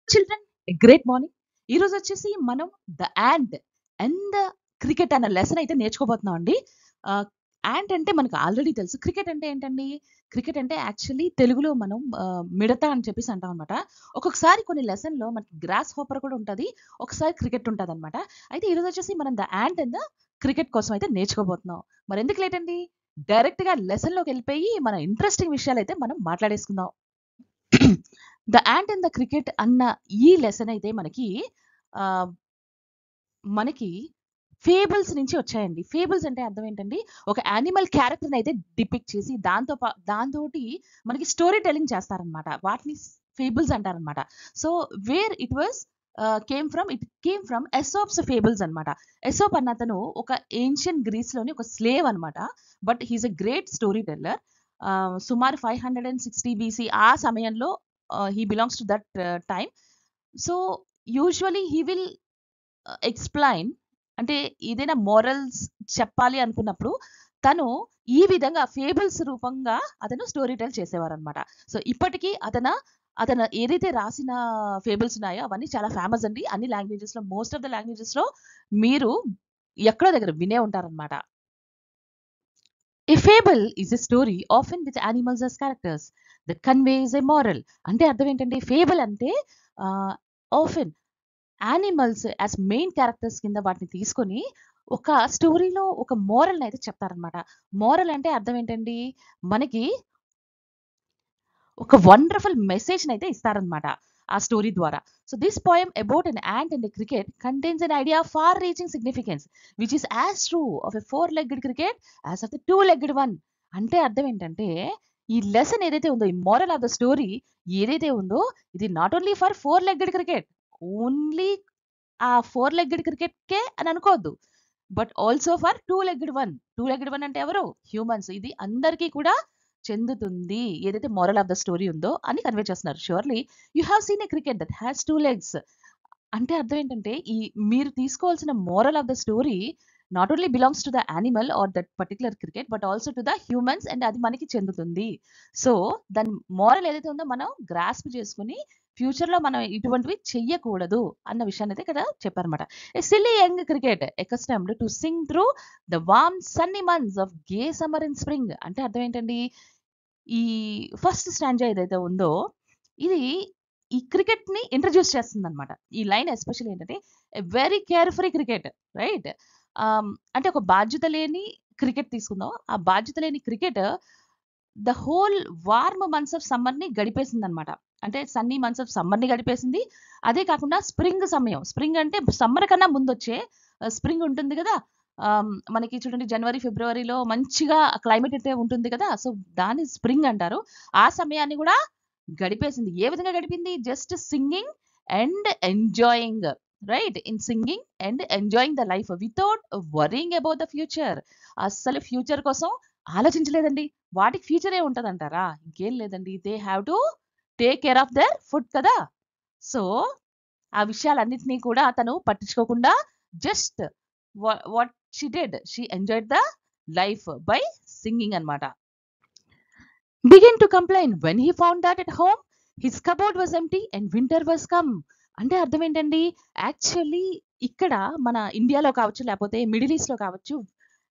Children great morning. ఈరోజు వచ్చేసి మనం the ant and the cricket అన్న లెసన్ అయితే నేర్చుకోబోతున్నాం అండి. యాంట్ అంటే మనకు ఆల్రెడీ తెలుసు. క్రికెట్ అంటే ఏంటండి? క్రికెట్ అంటే యాక్చువల్లీ తెలుగులో మనం మిడత అని చెప్పేసి అంటాం అనమాట. ఒక్కొక్కసారి కొన్ని లెసన్‌లో మనకి గ్రాస్ హోపర్ కూడా ఉంటది. ఒకసారి క్రికెట్ ఉంటదనమాట. అయితే ఈరోజు వచ్చేసి మనం the ant and the cricket కోసం అయితే నేర్చుకోబోతున్నాం. మరెందుకు లేట్ అండి? డైరెక్ట్‌గా లెసన్‌లోకెళ్ళిపోయి మన ఇంట్రెస్టింగ్ విషయాలైతే మనం మాట్లాడేసుకుందాం. The ant and the cricket అన్న ఈ లెసన్ అయితే ఆహ్, మనకి ఫేబుల్స్ నుంచి వచ్చాయండి. ఫేబుల్స్ అంటే అర్థం ఏంటండి? ఒక యానిమల్ క్యారెక్టర్‌ని అయితే డిపిక్ట్ చేసి దాంతోటి మనకి స్టోరీ టెల్లింగ్ చేస్తారనమాట. వాటిని ఫేబుల్స్ అంటారనమాట. So, where it was it came from Aesop's fables అనమాట. ఎసోప్ అన్నతను ఒక ఏన్షియంట్ గ్రీస్‌లోని ఒక స్లేవ్ అనమాట. But he is a great story teller. సుమారు 560 బీసీ ఆ సమయంలో he belongs to that time. So, usually he will explain అంటే ఏదైనా మోరల్స్ చెప్పాలి అనుకున్నప్పుడు తను ఈ విధంగా ఫేబుల్స్ రూపంగా అతను స్టోరీ టెల్ చేసేవారనమాట. సో, ఇప్పటికి అతను ఏదైతే రాసిన ఫేబుల్స్ ఉన్నాయో అవన్నీ చాలా ఫేమస్ అండి. అన్ని లాంగ్వేజెస్‌లో మోస్ట్ ఆఫ్ ద లాంగ్వేజెస్‌లో మీరు ఎక్కడో దగ్గర వినే ఉంటారనమాట. A fable is a story often with animals as characters that conveys a moral. అంటే అర్థం ఏంటంటే ఫేబుల్ అంటే often animals as main characters కింద వాటిని తీసుకొని ఒక స్టోరీలో ఒక మోరల్‌ని అయితే చెప్తారనమాట. మోరల్ అంటే అర్థం ఏంటండి? మనకి ఒక వండర్‌ఫుల్ మెసేజ్‌నైతే ఇస్తారనమాట ఆ స్టోరీ ద్వారా. So, this poem about an ant and a cricket contains an idea of far reaching significance which is as true of a four legged cricket as of the two legged one. అంటే అర్థం ఏంటంటే, ఈ lesson ఏదైతే ఉందో, ఈ moral of the story ఏదైతే ఉందో, ఇది not only for four legged cricket. Only ఆ ఫోర్ లెగ్గెడ్ క్రికెట్‌కే అని అనుకోవద్దు. But also for two legged one. Two legged one అంటే ఎవరు? హ్యూమన్స్. ఇది అందరికీ కూడా చెందుతుంది. ఏదైతే మోరల్ ఆఫ్ ద స్టోరీ ఉందో అని కన్వే చేస్తున్నారు. Surely you have seen a cricket that has 2 legs. అంటే అర్థం ఏంటంటే, మీరు తీసుకోవాల్సిన moral of the story not only belongs to the animal or that particular cricket but also to the humans and అది మనకి చెందుతుంది. సో, దాని మోరల్ ఏదైతే ఉందో మనం గ్రాస్ప్ చేసుకొని ఫ్యూచర్‌లో మనం ఇటువంటివి చెయ్యకూడదు అన్న విషయాన్నయితే ఇక్కడ చెప్పారన్నమాట. A silly young cricket accustomed to sing through the warm sunny months of gay summer in spring. అంటే అర్థం ఏంటండి? ఈ ఫస్ట్ స్టాంజా ఏదైతే ఉందో, ఇది ఈ క్రికెట్‌ని ఇంట్రొడ్యూస్ చేస్తుందనమాట. ఈ లైన్ ఎస్పెషల్లీ ఏంటంటే, a very care free cricket right? అంటే ఒక బాధ్యత లేని క్రికెట్ తీసుకుందాం. ఆ బాధ్యత లేని cricket the whole warm months of సమ్మర్‌ని గడిపేసిందనమాట. అంటే సన్నీ మంత్స్ ఆఫ్ సమ్మర్‌ని గడిపేసింది. అదే కాకుండా స్ప్రింగ్ సమయం. స్ప్రింగ్ అంటే సమ్మర్ కన్నా ముందొచ్చే స్ప్రింగ్ ఉంటుంది గదా! మనకి చూడండి జనవరి, ఫిబ్రవరిలో మంచిగా క్లైమేట్ అయితే ఉంటుంది కదా! సో, దాన్ని స్ప్రింగ్ అంటారు. ఆ సమయాన్ని గూడా గడిపేసింది. ఏ విధంగా గడిపింది? Just singing and enjoying right? In singing and enjoying the life without worrying about the future. అస్సలు ఫ్యూచర్ కోసం ఆలోచించలేదండి. వాటికి ఫ్యూచరే ఉంటదంటారా? ఇంకేం లేదండి. They have to take care of their food కదా! సో, ఆ విషయాలన్నిటిని కూడా తను పట్టించుకోకుండా just what she did she enjoyed the life by singing అన్నమాట. Begin to complain when he found that at home his cupboard was empty and winter was come. అంటే అర్థం ఏంటండి? యాక్చువల్లీ ఇక్కడ మన ఇండియాలో కావచ్చు, లేకపోతే మిడిల్ ఈస్ట్‌లో కావచ్చు,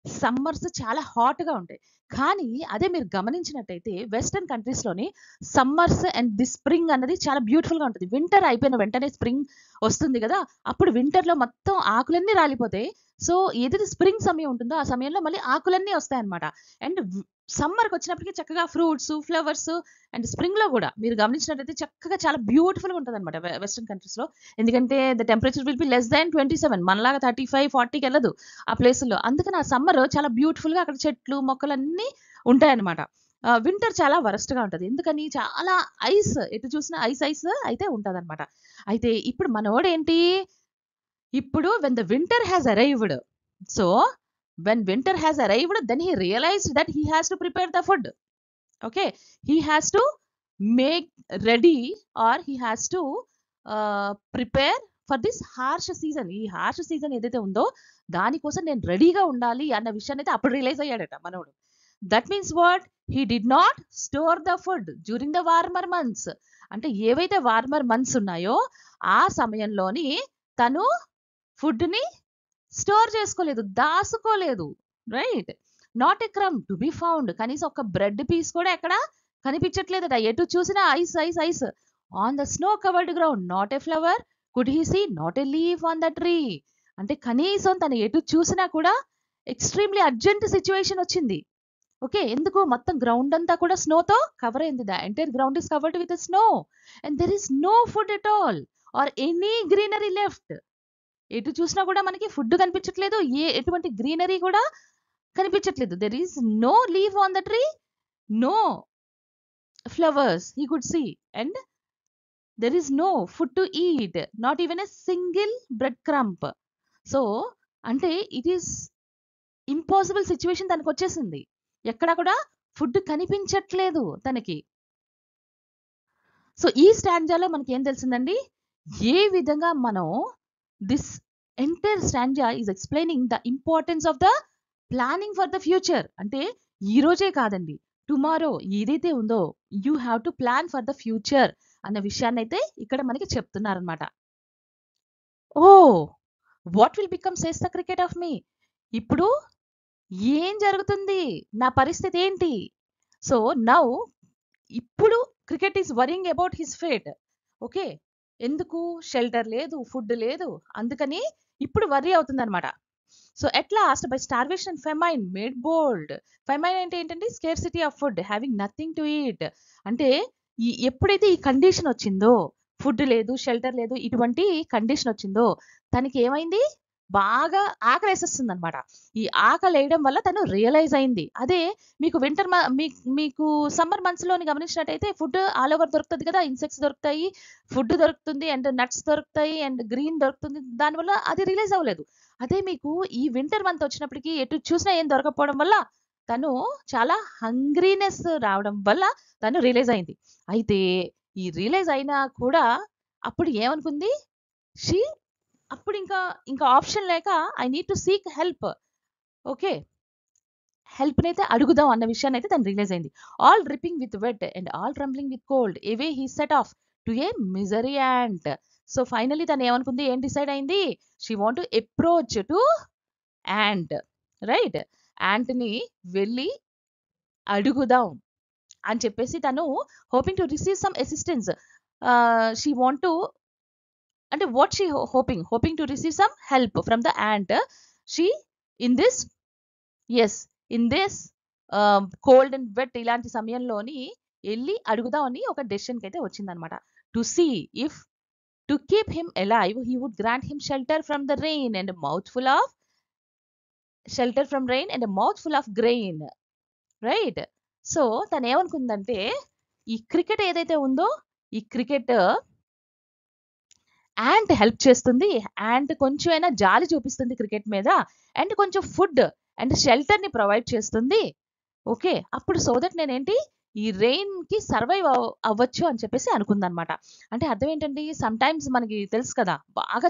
సమ్మర్స్ చాలా హాట్‌గా ఉంటాయి. కానీ అదే మీరు గమనించినట్టయితే వెస్టర్న్ కంట్రీస్‌లోని సమ్మర్స్ అండ్ ది స్ప్రింగ్ అన్నది చాలా బ్యూటిఫుల్‌గా ఉంటది. వింటర్ అయిపోయిన వెంటనే స్ప్రింగ్ వస్తుంది గదా! అప్పుడు వింటర్‌లో మొత్తం ఆకులన్నీ రాలిపోతాయి. సో, ఏదైతే స్ప్రింగ్ సమయం ఉంటుందో ఆ సమయంలో మళ్ళీ ఆకులన్నీ వస్తాయన్నమాట. అండ్ సమ్మర్‌కొచ్చినప్పటికి చక్కగా ఫ్రూట్స్, ఫ్లవర్స్ అండ్ స్ప్రింగ్‌లో గూడా మీరు గమనించినట్టయితే చక్కగా చాలా బ్యూటిఫుల్‌గా ఉంటదన్నమాట వెస్టర్న్ కంట్రీస్‌లో. ఎందుకంటే the temperature will be less than 27 మనలాగా 35, 40కెళ్ళదు ఆ ప్లేసుల్లో. అందుకని ఆ సమ్మర్ చాలా బ్యూటిఫుల్‌గా అక్కడ చెట్లు, మొక్కలన్నీ ఉంటాయన్నమాట. వింటర్ చాలా వరస్ట్‌గా ఉంటది. ఎందుకని చాలా ఐస్ ఎటు చూసినా ఐస్ అయితే ఉంటదన్నమాట. అయితే ఇప్పుడు మనోడేంటి, ఇప్పుడు when the winter has arrived. So, when winter has arrived then he realized that he has to prepare the food. Okay. He has to make ready or he has to prepare for this harsh season. ఈ harsh season ఏదైతే ఉందో దానికోసం నేను రెడీగా ఉండాలి అన్న విషయాన్నయితే అప్పుడు realise అయ్యాడట మనోడు. That means what, he did not store the food during the warmer months. అంటే ఏవైతే వార్మర్ మంత్స్ ఉన్నాయో ఆ సమయంలోని తను ఫుడ్ని స్టోర్ చేసుకోలేదు, దాసుకోలేదు. Right. Not a crumb to be found. కనీసం ఒక బ్రెడ్ పీస్ కూడా ఎక్కడ కనిపించట్లేదట. ఎటు చూసినా ice ice ice. On the snow covered ground not a flower could he see, not a leaf on the tree. అంటే కనీసం తను ఎటు చూసినా కూడా ఎక్స్ట్రీమ్లీ అర్జెంట్ సిచ్యువేషన్ వచ్చింది. ఓకే, ఎందుకు మొత్తం గ్రౌండ్ అంతా కూడా స్నోతో కవర్ అయింది. The entire ground is covered with snow and there is no food at all or any greenery left. ఎటు చూసినా కూడా మనకి ఫుడ్ కనిపించట్లేదు, ఎటువంటి గ్రీనరీ కూడా కనిపించట్లేదు. There is no leave on the tree, no flowers he could see, and there is no food to eat, not even a single bread crumb. So అంటే it is impossible situation తనకు వచ్చేసింది. ఎక్కడ కూడా food కనిపించట్లేదు తనకి. So ఈ స్టాంజాలో మనకి ఏం తెలిసిందండి, ఏ విధంగా మనం this entire stanza is explaining the importance of the planning for the future. అంటే ఈ రోజే కాదండి, టుమారో ఏదైతే ఉందో you have to plan for the future అన్న విషయాన్ని అయితే ఇక్కడ మనకి చెప్తున్నారనమాట. Oh what will become says the cricket of me. ఇప్పుడు ఏం జరుగుతుంది, నా పరిస్థితి ఏంటి. సో నౌ ఇప్పుడు cricket is worrying about his fate. Okay, ఎందుకు, షెల్టర్ లేదు, ఫుడ్ లేదు, అందుకని ఇప్పుడు వర్రీ అవుతుంది అనమాట. So at last by starvation and famine made bold. Famine అంటే ఏంటంటే scarcity of food, having nothing to eat. అంటే ఎప్పుడైతే ఈ కండిషన్ వచ్చిందో, ఫుడ్ లేదు, షెల్టర్ లేదు, ఇటువంటి కండిషన్ వచ్చిందో తనకి ఏమైంది, బాగా ఆకలి వేసేస్తుంది అనమాట. ఈ ఆకలి వేయడం వల్ల తను రియలైజ్ అయింది. అదే మీకు వింటర్ మీకు సమ్మర్ మంత్స్లోని గమనించినట్టయితే ఫుడ్ ఆల్ ఓవర్ దొరుకుతుంది కదా, ఇన్సెక్ట్స్ దొరుకుతాయి, ఫుడ్ దొరుకుతుంది, అండ్ నట్స్ దొరుకుతాయి, అండ్ గ్రీన్ దొరుకుతుంది. దానివల్ల అది రియలైజ్ అవ్వలేదు. అదే మీకు ఈ వింటర్ మంత్ వచ్చినప్పటికీ ఎటు చూసినా ఏం దొరకపోవడం వల్ల తను చాలా హంగ్రీనెస్ రావడం వల్ల తను రియలైజ్ అయింది. అయితే ఈ రియలైజ్ అయినా కూడా అప్పుడు ఏమనుకుంది షీ, అప్పుడు ఇంకా ఇంకా ఆప్షన్ లేక I need to seek help. Okay, హెల్ప్నైతే అడుగుదాం అన్న విషయాన్ని అయితే తను రియలైజ్ అయింది. All dripping with wet and all trembling with cold away he set off to a misery ant. So finally తను ఏమనుకుంది, ఏం డిసైడ్ అయింది, she want to approach to ant. Right, యాంట్ని వెళ్ళి అడుగుదాం అని చెప్పేసి తను hoping to receive some assistance. She want to, అంటే what she hoping to receive some help from the ant. She in this in this cold and wet ఇలాంటి సమయంలోని వెళ్ళి అడుగుదామని ఒక డెసిషన్కి అయితే వచ్చిందనమాట. To see if to keep him alive he would grant him shelter from the rain and mouthful of grain. Right. So తను ఏమనుకుందంటే ఈ క్రికెట్ ఏదైతే ఉందో, ఈ క్రికెట్ యాంట్ హెల్ప్ చేస్తుంది, యాంట్ కొంచెమైనా జాలి చూపిస్తుంది క్రికెట్ మీద, అండ్ కొంచెం ఫుడ్ అండ్ షెల్టర్ని ప్రొవైడ్ చేస్తుంది. ఓకే, అప్పుడు సో దట్ నేనేంటి ఈ రెయిన్కి సర్వైవ్ అవ్వచ్చు అని చెప్పేసి అనుకుందనమాట. అంటే అర్థం ఏంటండి, సమ్టైమ్స్ మనకి తెలుసు కదా, బాగా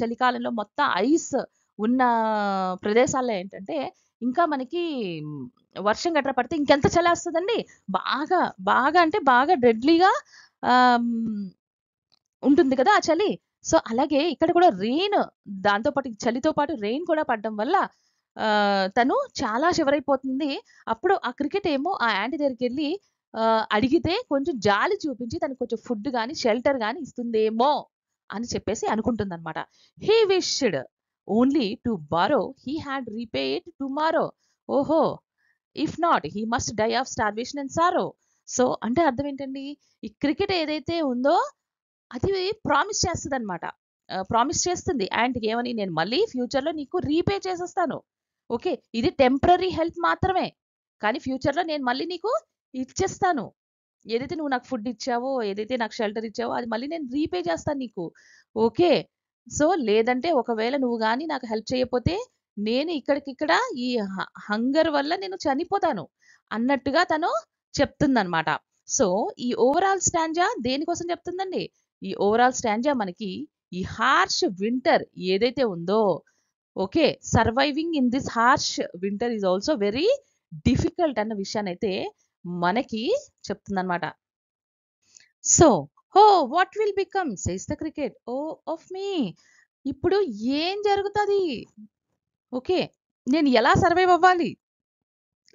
చలికాలంలో మొత్తం ఐస్ ఉన్న ప్రదేశాల్లో ఏంటంటే ఇంకా మనకి వర్షం గట్రా పడితే ఇంకెంత చలేస్తుందండి, బాగా బాగా అంటే బాగా డెడ్లీగా ఉంటుంది కదా ఆ చలి. సో అలాగే ఇక్కడ కూడా రెయిన్, దాంతోపాటు చలితో పాటు రెయిన్ కూడా పడడం వల్ల తను చాలా షివరైపోతుంది. అప్పుడు ఆ క్రికెట్ ఏమో ఆ యాంటీ దగ్గరికి వెళ్ళి అడిగితే కొంచెం జాలి చూపించి తనకు కొంచెం ఫుడ్ కానీ షెల్టర్ కానీ ఇస్తుందేమో అని చెప్పేసి అనుకుంటుందన్నమాట. He wished only to borrow, he had repaid tomorrow. ఓహో, if not he must die of starvation and sorrow. So అంటే అర్థం ఏంటండి, ఈ క్రికెట్ ఏదైతే ఉందో అది ప్రామిస్ చేస్తుంది అనమాట. ప్రామిస్ చేస్తుంది యాంట్కి ఏమని, నేను మళ్ళీ ఫ్యూచర్లో నీకు రీపే చేసేస్తాను. ఓకే, ఇది టెంపరీ హెల్ప్ మాత్రమే, కానీ ఫ్యూచర్లో నేను మళ్ళీ నీకు ఇచ్చేస్తాను. ఏదైతే నువ్వు నాకు ఫుడ్ ఇచ్చావో, ఏదైతే నాకు షెల్టర్ ఇచ్చావో అది మళ్ళీ నేను రీపే చేస్తాను నీకు. ఓకే, సో లేదంటే ఒకవేళ నువ్వు కానీ నాకు హెల్ప్ చేయకపోతే నేను ఇక్కడికిక్కడ ఈ హంగర్ వల్ల నేను చనిపోతాను అన్నట్టుగా తను చెప్తుందనమాట. సో ఈ ఓవరాల్ స్టాంజా దేనికోసం చెప్తుందండి, ఈ ఓవరాల్ స్టాంజా మనకి ఈ హార్ష్ వింటర్ ఏదైతే ఉందో okay, surviving in this harsh winter is also very difficult అన్న విషయాన్ని అయితే మనకి చెప్తుందన్నమాట. So oh what will become says the cricket oh of me. ఇప్పుడు ఏం జరుగుతుంది, ఓకే, నేను ఎలా సర్వైవ్ అవ్వాలి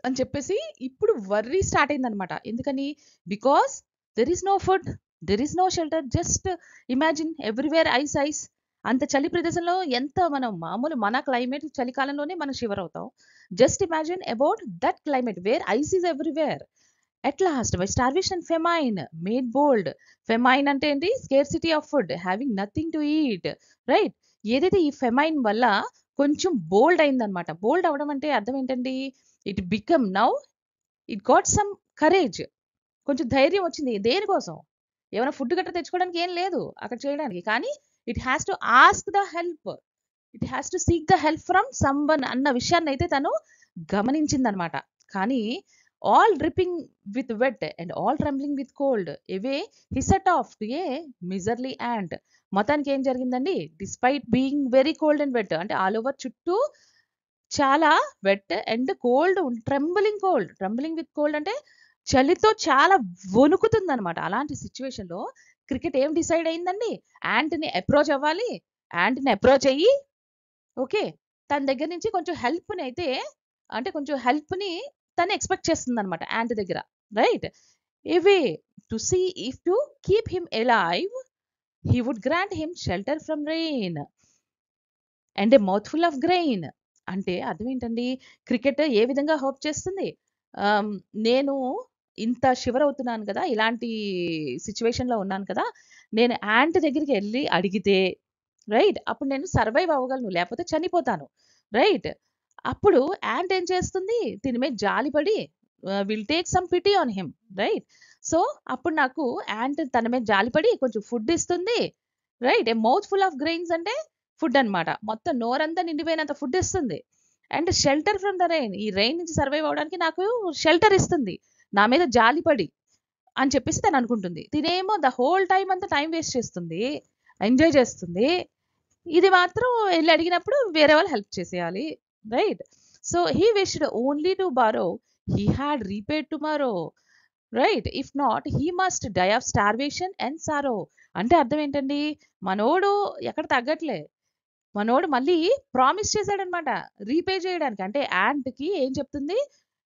అని చెప్పేసి ఇప్పుడు వర్రీ స్టార్ట్ అయిందనమాట. ఎందుకని? Because there is no food, there is no shelter. Just imagine everywhere ice ice. అంత చలి ప్రదేశంలో ఎంత మనం మామూలు మన క్లైమేట్ చలికాలంలోనే మనం షివర్ అవుతాం. Just imagine about that climate where ice is everywhere. At last by starvation famine made bold. Famine అంటే ఏంటి? Scarcity of food, having nothing to eat, right. ఏదైతే ఈ ఫెమైన్ వల్ల కొంచెం బోల్డ్ అయిందనమాట. బోల్డ్ అవడం అంటే అర్థం ఏంటండి? It become now, it got some courage. కొంచెం ధైర్యం వచ్చింది. దేనికోసం? ఏమైనా ఫుడ్ గట్రా తెచ్చుకోవడానికి ఏం లేదు అక్కడ చేయడానికి. కానీ it has to ask the help, it has to seek the help from someone అన్న విషయాన్ని అయితే తను గమనించిందనమాట. కానీ all dripping with wet and all trembling with cold away he set off to a miserly ant. మొత్తానికి ఏం జరిగిందండి? Despite being very cold and wet, అంటే ఆల్ ఓవర్ చుట్టూ చాలా wet and cold, trembling with cold అంటే చలితో చాలా వణుకుతుంది అనమాట. అలాంటి సిచ్యువేషన్ లో క్రికెట్ ఏం డిసైడ్ అయిందండి? యాంట్ని అప్రోచ్ అవ్వాలి, యాంట్ని అప్రోచ్ అయ్యి, ఓకే, తన దగ్గర నుంచి కొంచెం హెల్ప్ని అయితే, అంటే కొంచెం హెల్ప్ని తను ఎక్స్పెక్ట్ చేస్తుంది అనమాట యాంట్ దగ్గర, రైట్. ఇవి to see if to keep him alive he would grant him shelter from rain and a mouthful of grain. అంటే అర్థం ఏంటండి? క్రికెట్ ఏ విధంగా హోప్ చేస్తుంది? ఆమ్, నేను ఇంత షివర్ అవుతున్నాను కదా, ఇలాంటి సిచ్యువేషన్లో ఉన్నాను కదా, నేను యాంట్ దగ్గరికి వెళ్ళి అడిగితే, రైట్, అప్పుడు నేను సర్వైవ్ అవ్వగలను, లేకపోతే చనిపోతాను, రైట్. అప్పుడు యాంట్ ఏం చేస్తుంది? దీని మీద జాలిపడి will take some pity on him, right. So అప్పుడు నాకు యాంట్ తన మీద జాలిపడి కొంచెం ఫుడ్ ఇస్తుంది, right. A mouthful of grains అంటే ఫుడ్ అన్నమాట. మొత్తం నోరంతా నిండిపోయినంత ఫుడ్ ఇస్తుంది. And shelter from the rain, ఈ రెయిన్ నుంచి సర్వైవ్ అవడానికి నాకు షెల్టర్ ఇస్తుంది, నా మీద జాలిపడి అని చెప్పేసి తను అనుకుంటుంది. తినేమో ద హోల్ టైం అంతా టైం వేస్ట్ చేస్తుంది, ఎంజాయ్ చేస్తుంది. ఇది మాత్రం వెళ్ళి అడిగినప్పుడు వేరే వాళ్ళు హెల్ప్ చేసేయాలి, right. So he wished only to borrow, he had repaid tomorrow, right. If not he must die of starvation and sorrow. అంటే అర్థం ఏంటండి? మనోడు ఎక్కడ తగ్గట్లే, మనోడు మళ్ళీ ప్రామిస్ చేశాడనమాట రీపే చేయడానికి. అంటే యాంట్కి ఏం చెప్తుంది?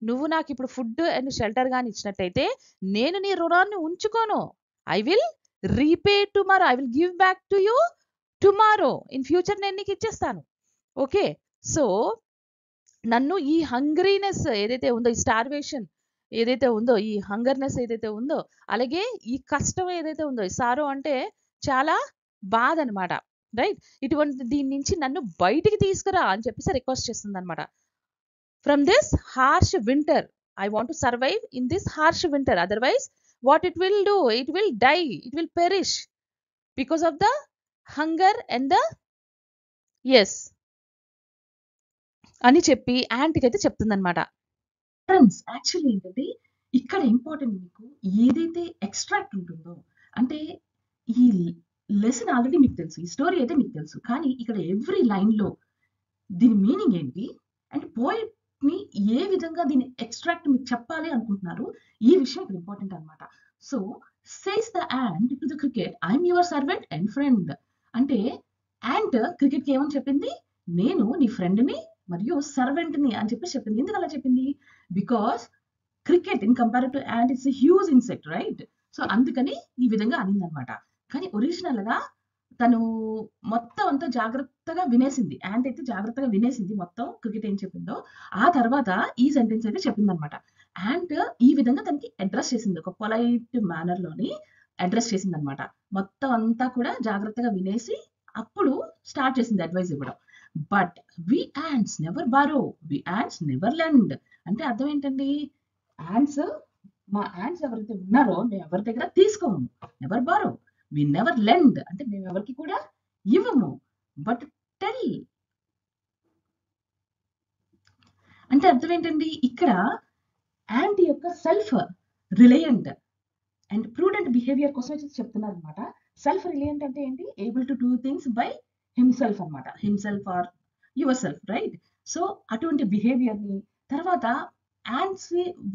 నువ్వు నాకు ఇప్పుడు ఫుడ్ అండ్ షెల్టర్ కానీ ఇచ్చినట్టయితే నేను నీ రుణాన్ని ఉంచుకోను. I will repay tomorrow, I will give back to you tomorrow, in future నేను నీకు ఇచ్చేస్తాను, ఓకే. సో నన్ను ఈ హంగ్రీనెస్ ఏదైతే ఉందో, ఈ స్టార్వేషన్ ఏదైతే ఉందో, ఈ హంగర్నెస్ ఏదైతే ఉందో, అలాగే ఈ కష్టం ఏదైతే ఉందో, ఈ సారో అంటే చాలా బాధ అనమాట, రైట్. ఇటువంటి దీని నుంచి నన్ను బయటికి తీసుకురా అని చెప్పేసి రిక్వెస్ట్ చేస్తుంది అనమాట. From this harsh winter I want to survive in this harsh winter, otherwise what it will do, it will die, it will perish because of the hunger and the, yes అని చెప్పి యాంట్కి అయితే చెప్తుందనమాట. Friends actually ఏంటంటే ఇక్కడ important మీకు ఏదైతే extract ఉంటుందో, అంటే ఈ లెసన్ ఆల్రెడీ మీకు తెలుసు, ఈ స్టోరీ అయితే మీకు తెలుసు, కానీ ఇక్కడ ఎవ్రీ లైన్లో దీని మీనింగ్ ఏంటి అండ్ పోయిట్ని ఏ విధంగా దీని ఎక్స్ట్రాక్ట్ మీకు చెప్పాలి అనుకుంటున్నారు, ఈ విషయం ఇక్కడ ఇంపార్టెంట్ అనమాట. So says the ant to the cricket I'm your servant and friend. అంటే యాంట్ క్రికెట్కి ఏమని చెప్పింది? నేను నీ ఫ్రెండ్ని మరియు సర్వెంట్ని అని చెప్పి చెప్పింది. ఎందుకు అలా చెప్పింది? Because cricket in compare to ant it's huge insect, right. So అందుకని ఈ విధంగా అనిందనమాట. కానీ ఒరిజినల్ గా తను మొత్తం అంతా జాగ్రత్తగా వినేసింది, యాంట్ అయితే జాగ్రత్తగా వినేసింది మొత్తం క్రికెట్ ఏం చెప్పిందో. ఆ తర్వాత ఈ సెంటెన్స్ అయితే చెప్పింది అనమాట. యాంట్ ఈ విధంగా తనకి అడ్రస్ చేసింది, ఒక పొలైట్ మేనర్ లోని అడ్రస్ చేసింది అనమాట. మొత్తం అంతా కూడా జాగ్రత్తగా వినేసి అప్పుడు స్టార్ట్ చేసింది అడ్వైస్ ఇవ్వడం. But we ants never borrow, we ants never lend. అంటే అర్థం ఏంటండి? యాంట్స్, మా యాంట్స్ ఎవరైతే ఉన్నారో మేము ఎవరి దగ్గర తీసుకోము, never borrow, we never lend అంటే మేము ఎవరికి కూడా ఇవ్వము, బట్ టెల్. అంటే అర్థం ఏంటండి? ఇక్కడ యాంట్ యొక్క self reliant and prudent behaviour కోసం అయితే చెప్తున్నారు అనమాట. సెల్ఫ్ రిలయంట్ అంటే ఏంటి? Able to do things by himself అనమాట. Himself or yourself, right? So అటువంటి బిహేవియర్ని తర్వాత యాండ్స్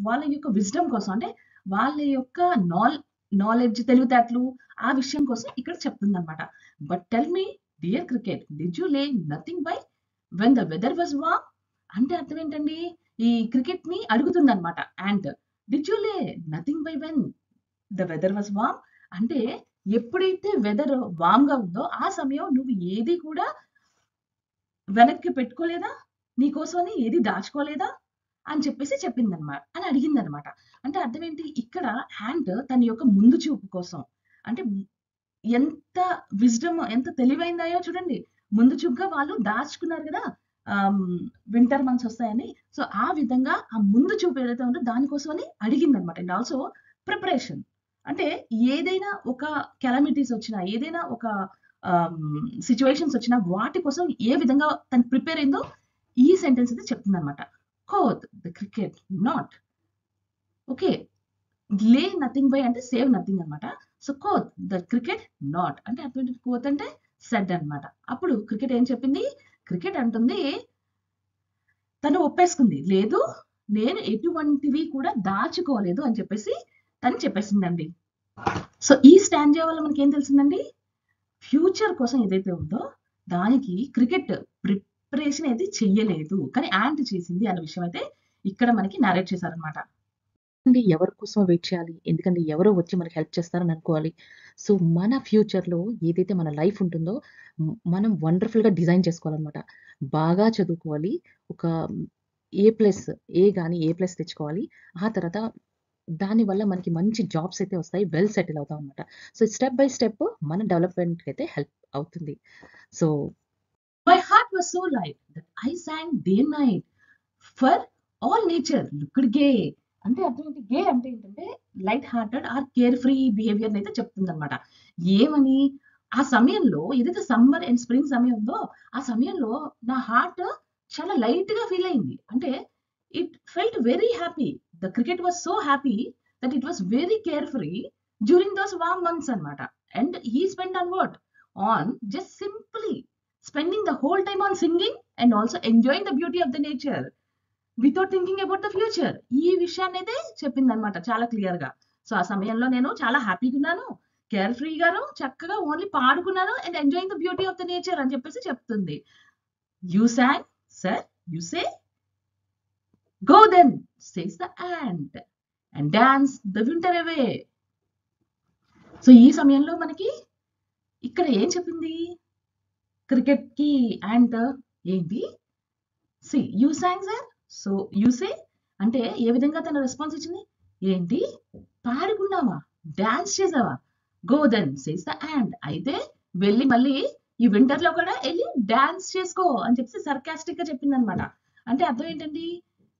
వాళ్ళ యొక్క విజ్డమ్ కోసం, అంటే వాళ్ళ యొక్క నాలెడ్జ్, తెలివితేటలు, ఆ విషయం కోసం ఇక్కడ చెప్తుంది అనమాట. But tell me dear cricket, did you lay nothing by when the weather was warm? అంటే అర్థం ఏంటండి? ఈ క్రికెట్ ని అడుగుతుంది అనమాట ant, did you lay nothing by when the weather was warm? అంటే ఎప్పుడైతే వెదర్ వామ్ గా ఉందో ఆ సమయం నువ్వు ఏది కూడా వెనక్కి పెట్టుకోలేదా, నీకోసమని ఏది దాచుకోలేదా అని చెప్పేసి చెప్పిందనమాట, అని అడిగిందనమాట. అంటే అర్థం ఏంటి? ఇక్కడ హ్యాండ్ తన యొక్క ముందు చూపు కోసం, అంటే ఎంత విజ్డమ్, ఎంత తెలివైందాయో చూడండి. ముందు చూపుగా వాళ్ళు దాచుకున్నారు కదా వింటర్ మంత్స్ వస్తాయని. సో ఆ విధంగా ఆ ముందు చూపు ఏదైతే ఉందో దానికోసమని అడిగిందనమాట. అండ్ ఆల్సో ప్రిపరేషన్, అంటే ఏదైనా ఒక కెలామిటీస్ వచ్చినా, ఏదైనా ఒక సిచ్యువేషన్స్ వచ్చినా వాటి కోసం ఏ విధంగా తను ప్రిపేర్ అయిందో ఈ సెంటెన్స్ అయితే చెప్తుంది అనమాట. కోత్ ద క్రికెట్ నాట్, ఓకే, లే నథింగ్ బై అంటే సేవ్ నథింగ్ అనమాట. సో కోత్ ద క్రికెట్ నాట్ అంటే అర్థం ఏంటి? కోత్ అంటే సెడ్ అనమాట. అప్పుడు క్రికెట్ ఏం చెప్పింది? క్రికెట్ అంటుంది, తను ఒప్పేసుకుంది, లేదు నేను ఎటువంటివి కూడా దాచుకోలేదు అని చెప్పేసి తను చెప్పేసిందండి. సో ఈ స్టాంజా వల్ల మనకి ఏం తెలిసిందండి? ఫ్యూచర్ కోసం ఏదైతే ఉందో దానికి క్రికెట్ ప్రిపరేషన్ అయితే చెయ్యలేదు, కానీ యాంట్ చేసింది అనే విషయం అయితే ఇక్కడ మనకి నరేట్ చేశారనమాట. అండి ఎవరి కోసం వెయిట్ చేయాలి? ఎందుకంటే ఎవరో వచ్చి మనకి హెల్ప్ చేస్తారని అనుకోవాలి. సో మన ఫ్యూచర్‌లో ఏదైతే మన లైఫ్ ఉంటుందో మనం వండర్‌ఫుల్‌గా డిజైన్ చేసుకోవాలనమాట. బాగా చదువుకోవాలి. ఒక ఏ గాని ఏ ప్లస్ తెచ్చుకోవాలి. ఆ తర్వాత దానివల్ల మనకి మంచి జాబ్స్ అయితే వస్తాయి. వెల్ సెటిల్ అవుతాం అనమాట. సో స్టెప్ బై స్టెప్ మన డెవలప్‌మెంట్‌కి అయితే హెల్ప్ అవుతుంది. So my heart was so light that I sang day and night for all nature looked gay. అంటే అర్థం ఏంటి? గే అంటే ఏంటంటే light hearted or care free behaviour అయితే చెప్తుంది అనమాట. ఏమని? ఆ సమయంలో ఏదైతే సమ్మర్ అండ్ స్ప్రింగ్ సమయం ఉందో ఆ సమయంలో నా హార్ట్ చాలా లైట్ గా ఫీల్ అయింది. అంటే it felt very happy. The cricket was so happy that it was very care free during those warm months అనమాట. And he spend on what? On just simply spending the whole time on singing and also enjoying the beauty of the nature without thinking about the future. ఈ విషయాన్ని అయితే చెప్పింది అనమాట చాలా clear గా. So ఆ సమయంలో నేను చాలా హ్యాపీగా ఉన్నాను, కేర్ ఫ్రీగాను, చక్కగా ఓన్లీ పాడుకున్నాను and enjoying the beauty of the nature అని చెప్పేసి చెప్తుంది. You sang sir, you say, go then says the ant and dance the winter away. So ఈ సమయంలో మనకి ఇక్కడ ఏం చెప్పింది? క్రికెట్ కి యాంట్ ఏంటి? See you sang sir, so you say అంటే ఏ విధంగా తన రెస్పాన్స్ ఇచ్చింది? ఏంటి పాడుకున్నావా, డాన్స్ చేసావా, go then says the ant, అయితే వెళ్ళి మళ్ళీ ఈ వింటర్ లో కూడా వెళ్ళి డాన్స్ చేసుకో అని చెప్పి సర్కాస్టిక్ గా చెప్పింది అనమాట. అంటే అర్థం ఏంటండి?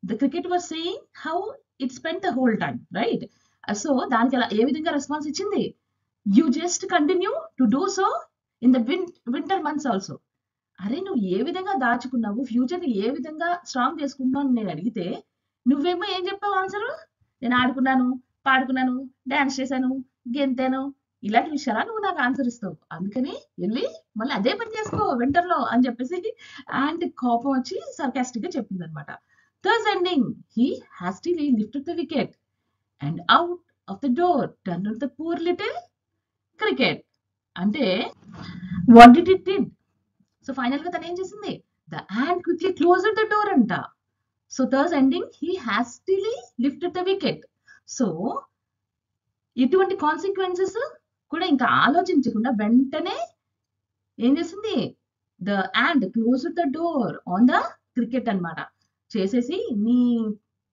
The cricket was saying how it spend the whole time, right? So దానికి అలా ఏ విధంగా రెస్పాన్స్ ఇచ్చింది? You just continue to do so in the winter months also. అరే నువ్వు ఏ విధంగా దాచుకున్నావు, ఫ్యూచర్ ని ఏ విధంగా స్ట్రాంగ్ చేసుకుంటున్నావు అని నేను అడిగితే నువ్వేమో ఏం చెప్పావు ఆన్సర్? నేను ఆడుకున్నాను, పాడుకున్నాను, డాన్స్ చేశాను, గెంతాను, ఇలాంటి విషయాలా నువ్వు నాకు ఆన్సర్ ఇస్తావు? అందుకని వెళ్ళి మళ్ళీ అదే పని చేసుకో వింటర్ లో అని చెప్పేసి యాంట్ కోపం వచ్చి సర్కాస్టిక్ గా చెప్పింది అనమాట. Thus ending he hastily lifted the wicket and out of the door turn the poor little cricket. అంటే what did it did? So final గా తను ఏం చేసింది? The ant quickly closed the door అంట. So thus ending he hastily lifted the wicket. So ఇటువంటి consequences కూడా ఇంకా ఆలోచించకుండా వెంటనే ఏం చేసింది? The ant closed the door on the cricket అన్నమాట. చేసేసి నీ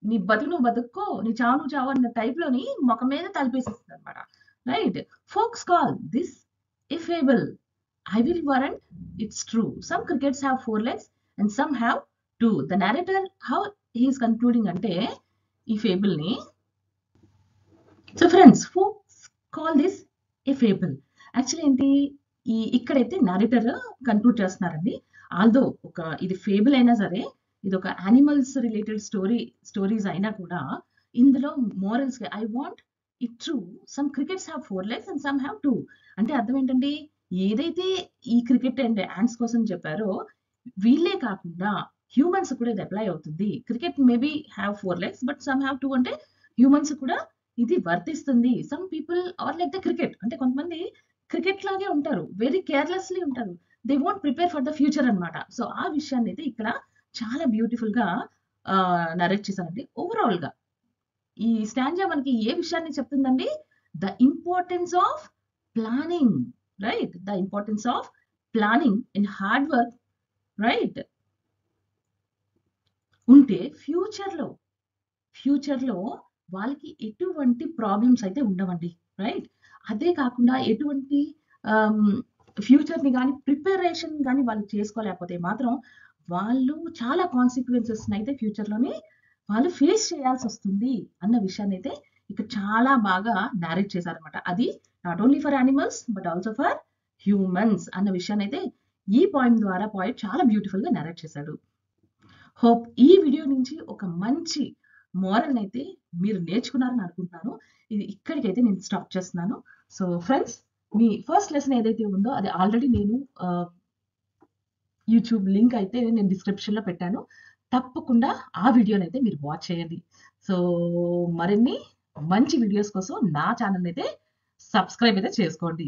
నీ బతుకు నువ్వు బతుక్కో, నీ చావు నువ్వు చావు అన్న టైప్ లోని మొఖం మీద తలిపేసేస్తుంది అనమాట, right? Folks call this a fable. I will warrant it's true. Some crickets have 4 legs and some have 2. The narrator, how he is concluding ante ee fable ni. So friends, folks call this a fable. Actually enti ikkadaithe narrator conclude చేస్తున్నారండి. Although ఒక ఇది fable అయినా సరే, ఇది ఒక animals related stories అయినా కూడా ఇందులో morals I want it true. Some crickets have 4 legs and some have 2. అంటే అర్థం ఏంటండి? ఏదైతే ఈ క్రికెట్ అండ్ యాంట్స్ కోసం చెప్పారో వీళ్ళే కాకుండా హ్యూమన్స్ కూడా ఇది అప్లై అవుతుంది. Cricket maybe have 4 legs but some have 2 అంటే హ్యూమన్స్ కూడా ఇది వర్తిస్తుంది. Some people are like the cricket. అంటే కొంతమంది క్రికెట్ లాగే ఉంటారు. వెరీ కేర్‌లెస్‌లీ ఉంటారు. They won't prepare for the future అన్నమాట. సో, ఆ విషయాన్నయితే ఇక్కడ చాలా బ్యూటిఫుల్‌గా నరేట్ చేశారండి. ఓవరాల్‌గా ఈ స్టాంజా మనకి ఏ విషయాన్ని చెప్తుందండి? The importance of planning, right? The importance of planning and hard work, right? ఉంటే ఫ్యూచర్‌లో వాళ్ళకి ఎటువంటి ప్రాబ్లమ్స్ అయితే ఉండవండి. రైట్? అదే కాకుండా ఎటువంటి ఆహ్, ఫ్యూచర్‌ని గాని, ప్రిపరేషన్ గాని వాళ్ళు చేసుకోలేకపోతే మాత్రం వాళ్ళు చాలా కాన్సిక్వెన్సెస్‌నయితే ఫ్యూచర్‌లోని వాళ్ళు ఫేస్ చేయాల్సొస్తుంది అన్న విషయాన్నయితే ఇక్కడ చాలా బాగా నారేట్ చేశారన్నమాట. అది not only for animals but also for humans అన్న విషయాన్నయితే ఈ పోయెమ్ ద్వారా పోయెట్ చాలా బ్యూటిఫుల్‌గా నారేట్ చేశాడు. హోప్ ఈ వీడియో నుంచి ఒక మంచి మోరల్‌ని అయితే మీరు నేర్చుకున్నారని అనుకుంటున్నాను. ఇది ఇక్కడికైతే నేను స్టాప్ చేస్తున్నాను. సో ఫ్రెండ్స్, మీ ఫస్ట్ లెసన్ ఏదైతే ఉందో అది ఆల్రెడీ నేను యూట్యూబ్ లింక్ అయితే నేను డిస్క్రిప్షన్‌లో పెట్టాను. తప్పకుండా ఆ వీడియోనైతే మీరు వాచ్ చేయండి. సో మరిన్ని మంచి వీడియోస్ కోసం నా ఛానెల్‌ని అయితే సబ్స్క్రైబ్ అయితే చేసుకోండి.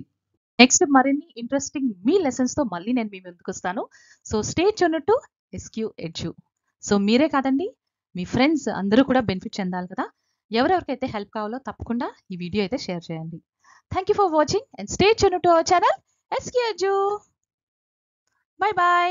నెక్స్ట్ మరిన్ని ఇంట్రెస్టింగ్ మీ లెసన్స్‌తో మళ్ళీ నేను మీ ముందుకొస్తాను. So stay tuned to SQ edu. So మీరే కాదండి, మీ ఫ్రెండ్స్ అందరూ కూడా బెనిఫిట్ చెందాలి కదా! ఎవరెవరికైతే హెల్ప్ కావాలో తప్పకుండా ఈ వీడియో అయితే షేర్ చేయండి. Thank you for watching and stay tuned to our channel SQ edu. By by.